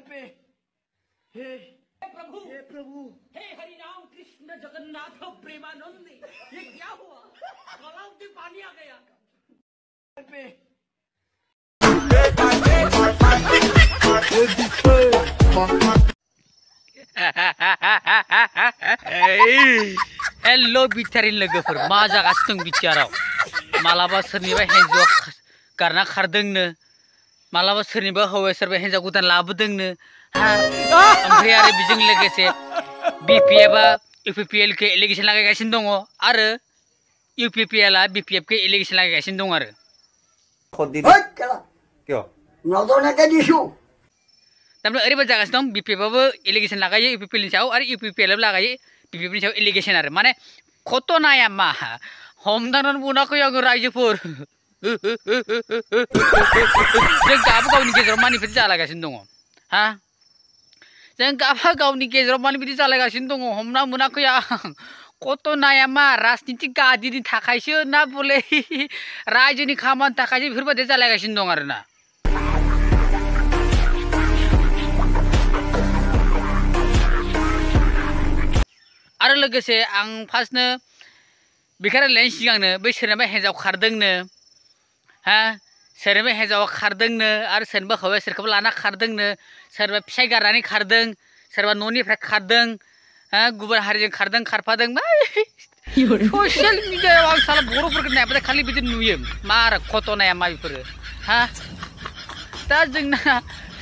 Pay हे प्रभु हे हरि राम कृष्ण जगन्नाथ प्रेमानंद ये क्या हुआ तालाब में पानी आ गया पे हेलो बिचारिन लोगोफोर मा जागासिनो दं बिचाराव मालाबा सोरनिबा हिन्जाव गारना खारदोंनो मालाबा सोरनिबा हौवाया सोरबा हिन्जाव गोदान लाबोदोंनो ओमफ्राय आरो बेजों लोगोसे बिपिएफआ इउपिपिएल खौ एलिगेसन लागायगासिनो दङ आरो इउपिपिएलआ बिपिएफ खौ एलिगेसन लागायगासिनो दं आरो तारमाने ओरैबायदि जागासिनो दं बिपिएफआबो एलिगेसन लागायो इउपिपिएलनि सायाव आरो इउपिपिएलआबो लागायो बिपिएफनि सायाव एलिगेसन आरो माने घटनाया मा हमदांनानै मोनाखै आङो रायजोफोर जों गावनि गेजेराव मानि बिदि जालायगासिनो दङ हा जों गावनि गेजेराव मानि बिदि जालायगासिनो दङ हमना मोनाखै आं घटनाया मा राजनिति गादिनि थाखायसो ना बले रायजोनि खामानि थाखायसो बेफोरबायदि जालायगासिनो दं आरोना आरो लोगोसे आं फार्स्टनो बेखौ रायलायनायनि सिगांनो बै सोरनिबा हिन्जाव खारदोंनो हा सोरनिबा हिन्जावा खारदोंनो आरो सोरनिबा हौवाया सोरखौबा लाना खारदोंनो सोरबा फिसाय गारनानै खारदों सोरबा न'निफ्राय खारदों हा गुबुन हारिजों खारदों खारफादों ससियेल मिडियायाव आं साला बर'फोरखौ नायबाथाय खालि बिदि नुयो मा आरो घटनाया मा बेफोरो हा दा जोंना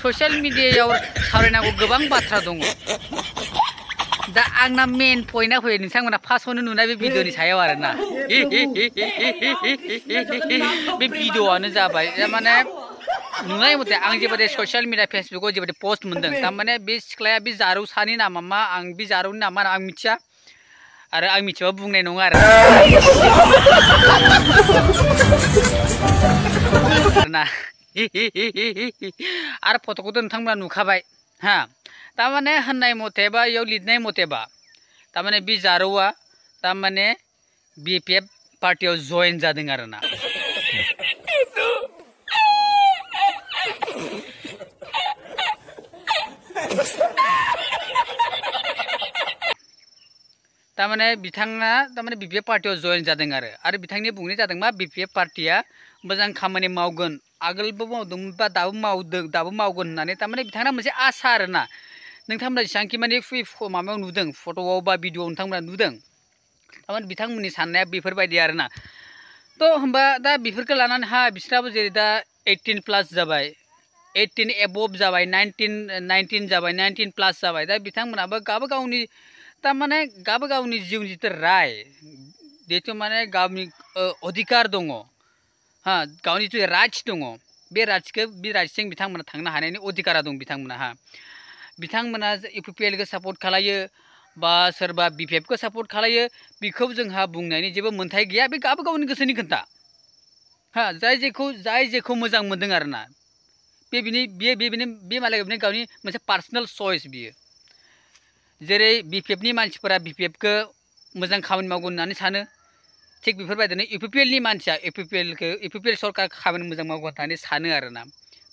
ससियेल मिडियायाव सावरायनांगौ गोबां बाथ्रा दङ दा आंना मेन पइन्टआ फैयो नोंथांमोना फार्स्टआवनो नुनाय बे भिडिअनि सायाव आरोना बे भिडिअआनो जाबाय माने नुनाय मथे आं जेबायदि ससियेल मिडिया फेसबुकाव जेबायदि पस्ट मोनदों थारमाने बे सिख्लाया बे जारौसानि नामा मा आं बे जारौनि नामा आं मिथिया आरो आं मिथिबा बुंनाय नङा आरोना आरो फट'खौथ' नोंथांमोना नुखाबाय हा तारमाने होननाय मथेबा इयाव लिरनाय मथेबा तारमाने बे जारौआ तारमाने बिपिएफ पार्टियाव जइन जादों आरोना तारमाने बिथाङा तारमाने बिपिएफ पार्टियाव जइन जादों आरो बिथांनि बुंनाय जादों मा बिपिएफ पार्टिया मोजां खामानि मावगोन आगोलबो मावदोंमोन बा दाबो मावगोन होननानै तारमाने बिथाङा मोनसे आसा आरोना नोंथांमोना जेसेबांखि माने माबायाव नुदों फट'आव बा भिडिअ'आव नोंथांमोना नुदों तारमाने बिथांमोननि साननाया बेफोरबायदि आरोना थ' होमबा दा बेफोरखौ लानानै बिसोराबो जेरै दा 18+ जाबाय 18 एबभ जाबाय 19 जाबाय 19+ जाबाय दा बिथांमोनाबो गावनि तारमाने गावनि जिउनि जिथु राय जिहेतु माने गावनि अधिकार दङ हा गावनि जिथु राइट्स दङ बे राइट्सजों बिथांमोना थांनो हानायनि अधिकारा दं बिथांमोना इउपिपिएलखौ सापर्ट खालायो बा सोरबा बिपिएफखौ सापर्ट खालायो बेखौ जोंहा बुंनायनि जेबो मोन्थाय गैया बे गावनि गोसोनि खोथा हा जाय जेखौ मोजां मोनदों आरोना बे मालाय गावनि मोनसे पार्सनेल चइस बियो जेरै बिपिएफनि मानसिफोरा बिपिएफखौ मोजां खामानि मावगोन होननानै सानो थिग बेफोरबायदिनो इउपिपिएलनि मानसिया इउपिपिएल सरकार खामानि मोजां मावगोन होननानै सानो आरोना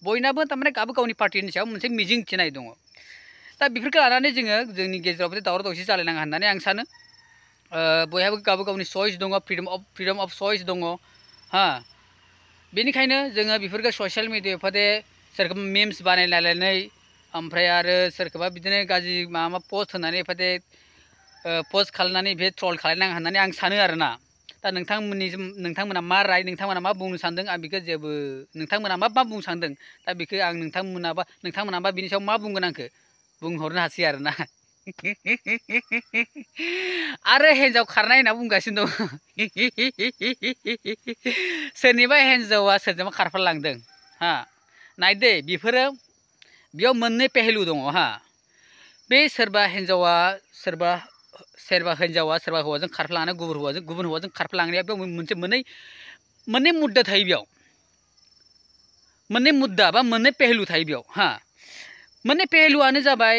बयनाबो तारमाने गावनि पार्टिनि सायाव मोनसे मिजिं थिनाय दङ दा बेफोरखौ लानानै जोङो जोंनि गेजेराव दावराव दावसि जालायनाङा होननानै आं सानो बयहाबो गावनि चइस दङ फ्रिडम अफ चइस दङ हा बेनिखायनो जोङो बेफोरखौ ससियेल मिडियायाव सोरखौबा मेम्स बानायलायनानै ओमफ्राय आरो सोरखौबा बिदिनो गाज्रि माबा पस्ट होनानै पस्ट खालामनानै बे ट्रल खालायनाङा होननानै आं सानो आरोना दा नोंथांमोना मा राय नोंथांमोना मा बुंनो सानदों आं बेखौ जेबो नोंथांमोना मा बुंनो सानदों दा बेखौ आं नोंथांमोनाबा बिनि सायाव मा बुंगोन आंखौ बुंहरनो हासै आरोना आरो हिन्जाव खारनाय होनना बुंगासिनो दं सोरनिबा हिन्जावा सोरजोंबा खारफालांदों हा नायदे बेयाव मोननै पेहेलु दङ हा बे सोरबा हौवाजों खारफ्लांनानै गुबुन हौवाजों खारफ्लांनाया बेयाव मोनसे मोननै मुद्दा थायो बेयाव मोननै मुद्दा बा मोननै पेहेलु थायो बेयाव हा मोननै पेहेलुआनो जाबाय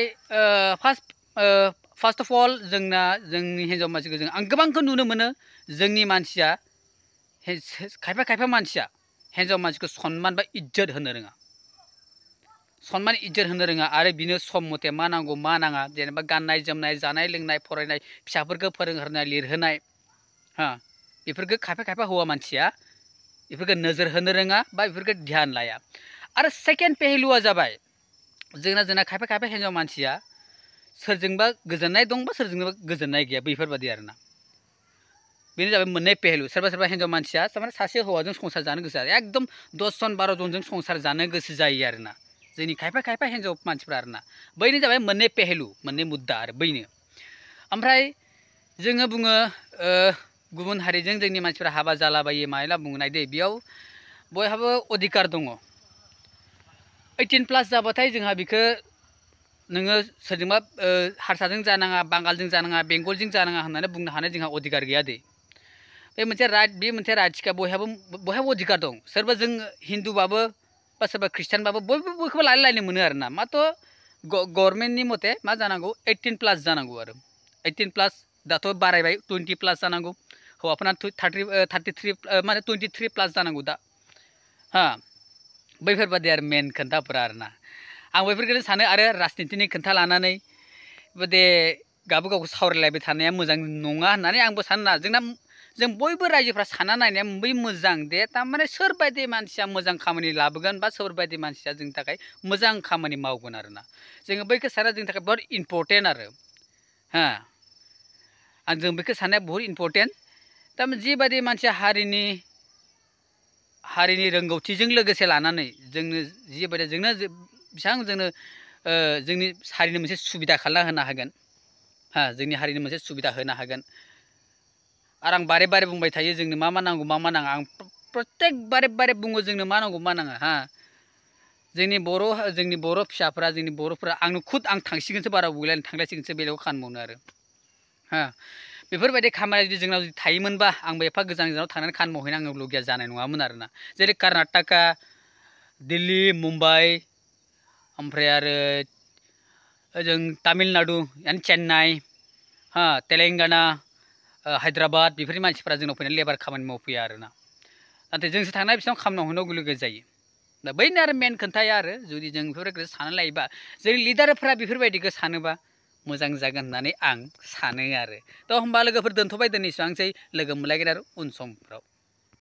फार्स्ट अफ अल जोंनि हिन्जाव मानसिखौ आं गोबांखौ नुनो मोनो जोंनि मानसिया खायफा मानसिया हिन्जाव मानसिखौ सनमान बा इज्जत होनो रोङा सनमान इज्जत होनो रोङा आरो बिनो सम मथे मा नांगौ मा नाङा जेनेबा गाननाय जोमनाय जानाय लोंनाय फरायनाय फिसाफोरखौ फोरोंहोनाय लिरहोनाय हा बेफोरखौ खायफा हौवा मानसिया बेफोरखौ नोजोर होनो रोङा बा बेफोरखौ ध्यान लाया आरो सेकेन्ड पेहेलुआ जाबाय जोंना खायफा हिन्जाव मानसिया सोरजोंबा गोजोननाय दंबा सोरजोंबा गोजोननाय गैया बेफोरबायदि आरोना बेनो जाबाय मोननै पेहेलु सोरबा हिन्जाव मानसिया थारमाने सासे हौवाजों संसार जानो गोसो जाया एकदम 10 जन 12 जनजों संसार जानो गोसो जायो आरोना जोंनि खायफा हिन्जाव मानसिफ्रा आरोना बैनो जाबाय मोननै पेहेलु मोननै मुद्दा आरो बैनो ओमफ्राय जोङो बुङो गुबुन हारिजों जोंनि मानसिफ्रा हाबा जालाबायो मायला बुङो नायदे बेयाव बयहाबो अधिकार दङ 18+ जाबाथाय जोंहा बिखौ नोङो सोरजोंबा हारसाजों जानाङा बांगालजों जानाङा बेंगलजों जानाङा होननानै बुंनो हानाय जोंहा अधिकार गैया दे बे मोनसे राइट्सखा बयहाबो अधिकार दं सोरबा जों हिन्दुबाबो बा सोरबा ख्रिस्टानबाबो बयखौबो लायनो मोनो आरोना माथ' गभर्नमेन्टनि मथे मा जानांगौ 18+ जानांगौ आरो 18+ दाथ' बारायबाय 20+ जानांगौ हौवाफोरना 33 माने 23+ जानांगौ दा हा बैफोरबादि आरो मेन खोन्थाफोरा आरोना आं बैफोरखौनो सानो आरो राजनितिनि खोन्था लानानै बेबादि गावखौ सावरायलायबाय थानाया मोजां नङा होननानै आंबो सानो ना जों बयबो रायजोफ्रा सानना नायनाया बै मोजां दे थारमाने सोरबायदि मानसिया मोजां खामानि लाबोगोन बा सोरबायदि मानसिया जोंनि थाखाय मोजां खामानि मावगोन आरोना जोङो बैखौ साननाया जोंनि थाखाय बहुत इम्पर्टेन्ट आरो हा जों बेखौ साननाया बहुत इम्पर्टेन्ट थारमाने जिबायदि मानसिया हारिनि रोंगौथिजों लोगोसे लानानै जोंनो जिबायदि जोंनो बेसेबां जोंनो जोंनि हारिनि मोनसे सुबिदा खालामना होनो हागोन हा जोंनि हारिनि मोनसे सुबिदा होनो हागोन आरो आं बारे बुंबाय थायो जोंनो मा नांगौ मा नाङा आं प्रत्येक बारे बुङो जोंनो मा नांगौ मा नाङा हा जोंनि बर' फिसाफोरा जोंनि बर'फोरा आं थांसिगोनसो बारा बुगैला थांलायसिगोनसो बेलेगाव खामानि मावनो आरो हा बेफोरबायदि खामानिया जुदि जोंनाव थायोमोनबा आंबो एफा गोजानाव थांनानै खामानि मावहैनो आङो लगिया जानाय नङामोन आरोना जेरै कर्नाटका दिल्ली मुम्बाइ ओमफ्राय आरो ओजों तामिलनाडु चेन्नाइ हा तेलेंगाना हायद्राबाद बेफोरनि मानसिफ्रा जोंनाव फैनानै लेबार खामानि मावफैया आरोना नाथाय जोंसो थांनाय बिसिनाव खामानि मावहैनांगौ लोगो जायो दा बैनो आरो मेन खोन्थाया आरो जुदि जों बेफोरबायदि साननानै लायोबा जोंनि लिडारफ्रा बेफोरबायदिखौ सानोबा मोजां जागोन होननानै आं सानो आरो थ' होमबा लोगोफोर दोनथ'बाय दिनै एसेबांसै लोगो मोनलायगोन आरो उन समफ्राव।